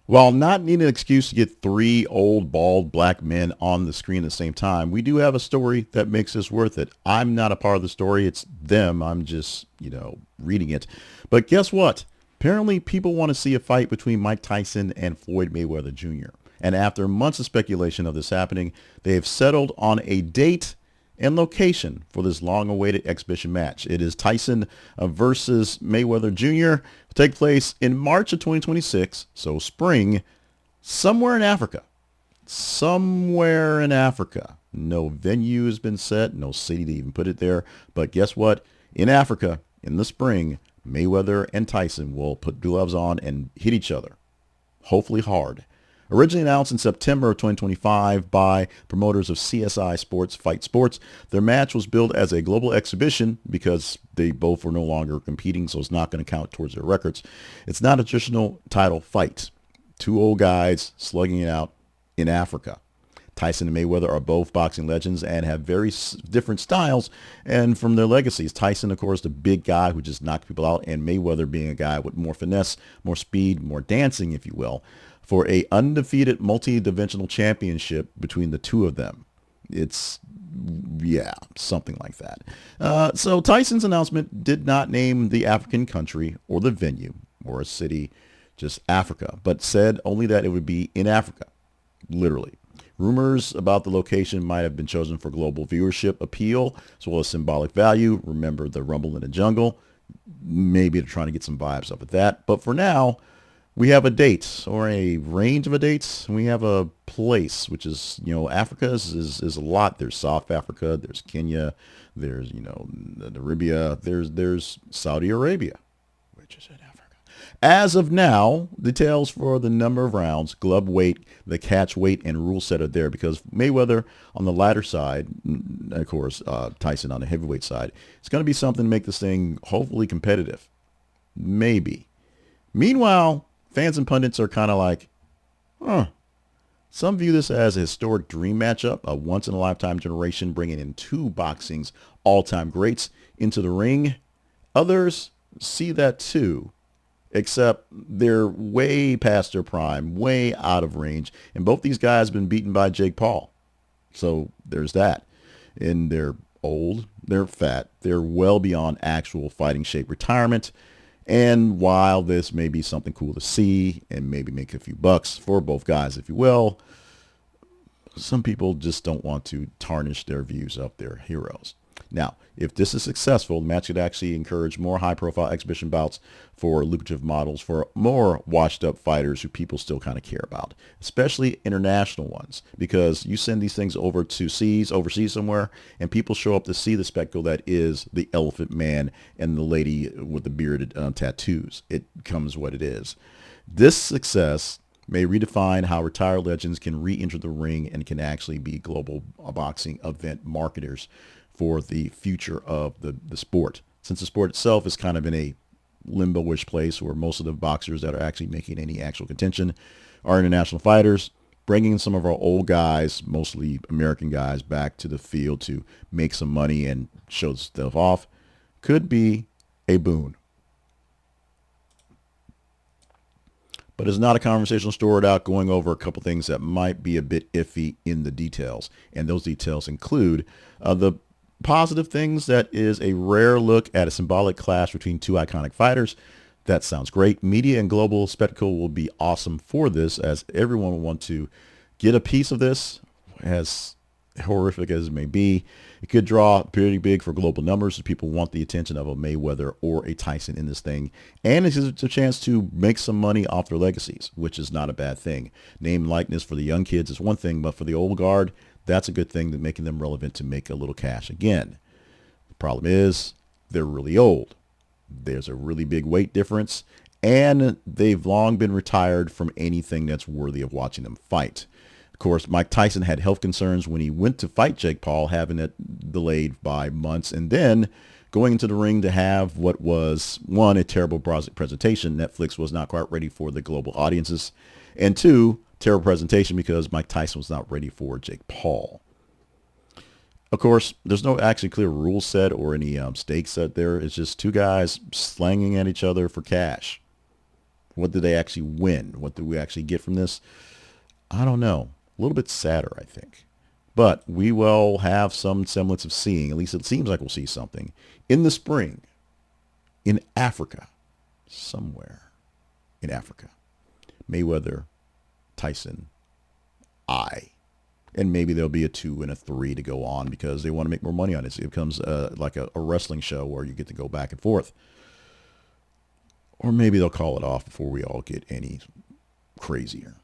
While not needing an excuse to get three old, bald, black men on the screen at the same time, we do have a story that makes this worth it. I'm not a part of the story. It's them. I'm just, reading it. But guess what? Apparently, people want to see a fight between Mike Tyson and Floyd Mayweather Jr. And after months of speculation of this happening, they have settled on a date and location for this long-awaited exhibition match. It is Tyson versus Mayweather Jr. Will take place in March of 2026, so spring, somewhere in Africa. Somewhere in Africa. No venue has been set, no city to even put it there. But guess what? In Africa, in the spring, Mayweather and Tyson will put gloves on and hit each other, hopefully hard. Originally announced in September of 2025 by promoters of CSI Sports Fight Sports, their match was billed as a global exhibition because they both were no longer competing, so it's not going to count towards their records. It's not a traditional title fight. Two old guys slugging it out in Africa. Tyson and Mayweather are both boxing legends and have very different styles and from their legacies. Tyson, of course, the big guy who just knocked people out, and Mayweather being a guy with more finesse, more speed, more dancing, if you will, for a undefeated multi-dimensional championship between the two of them. It's, yeah, something like that. So Tyson's announcement did not name the African country or the venue or a city, just Africa, but said only that it would be in Africa, literally. Rumors about the location might have been chosen for global viewership appeal as well as symbolic value. Remember the Rumble in the Jungle? Maybe they're trying to get some vibes up with that. But for now, we have a date or a range of a dates. And we have a place, which is, Africa is a lot. There's South Africa. There's Kenya. There's, Namibia. There's Saudi Arabia, which is in Africa. As of now, details for the number of rounds, glove weight, the catch weight, and rule set are there because Mayweather on the lighter side, of course, Tyson on the heavyweight side, it's going to be something to make this thing hopefully competitive. Maybe. Meanwhile, fans and pundits are kind of like, Some view this as a historic dream matchup, a once-in-a-lifetime generation bringing in two boxing's all-time greats into the ring. Others see that too, except they're way past their prime, way out of range. And both these guys have been beaten by Jake Paul. So there's that. And they're old, they're fat, they're well beyond actual fighting shape retirement. And while this may be something cool to see and maybe make a few bucks for both guys, if you will, some people just don't want to tarnish their views of their heroes. Now, if this is successful, the match could actually encourage more high-profile exhibition bouts for lucrative models, for more washed-up fighters who people still kind of care about, especially international ones, because you send these things overseas somewhere, and people show up to see the spectacle that is the Elephant Man and the lady with the bearded tattoos. It becomes what it is. This success may redefine how retired legends can re-enter the ring and can actually be global boxing event marketers for the future of the sport. Since the sport itself is kind of in a limbo-ish place where most of the boxers that are actually making any actual contention are international fighters, bringing some of our old guys, mostly American guys, back to the field to make some money and show stuff off could be a boon. But it's not a conversational story without going over a couple things that might be a bit iffy in the details. And those details include the positive things that is a rare look at a symbolic clash between two iconic fighters. That sounds great. Media and global spectacle will be awesome for this, as everyone will want to get a piece of this, as horrific as it may be. It could draw pretty big for global numbers if people want the attention of a Mayweather or a Tyson in this thing. And it's a chance to make some money off their legacies, which is not a bad thing. Name and likeness for the young kids is one thing, but for the old guard, that's a good thing, that making them relevant to make a little cash again. The problem is they're really old. There's a really big weight difference, and they've long been retired from anything that's worthy of watching them fight. Of course, Mike Tyson had health concerns when he went to fight Jake Paul, having it delayed by months, and then going into the ring to have what was, one, a terrible presentation. Netflix was not quite ready for the global audiences, and two, terrible presentation because Mike Tyson was not ready for Jake Paul. Of course, there's no actually clear rule set or any stakes set there. It's just two guys slanging at each other for cash. What did they actually win? What did we actually get from this? I don't know. A little bit sadder, I think. But we will have some semblance of seeing, at least it seems like we'll see something, in the spring, in Africa, somewhere in Africa. Mayweather, Tyson, and maybe there'll be a 2 and a 3 to go on because they want to make more money on it. So it becomes like a wrestling show where you get to go back and forth. Or maybe they'll call it off before we all get any crazier.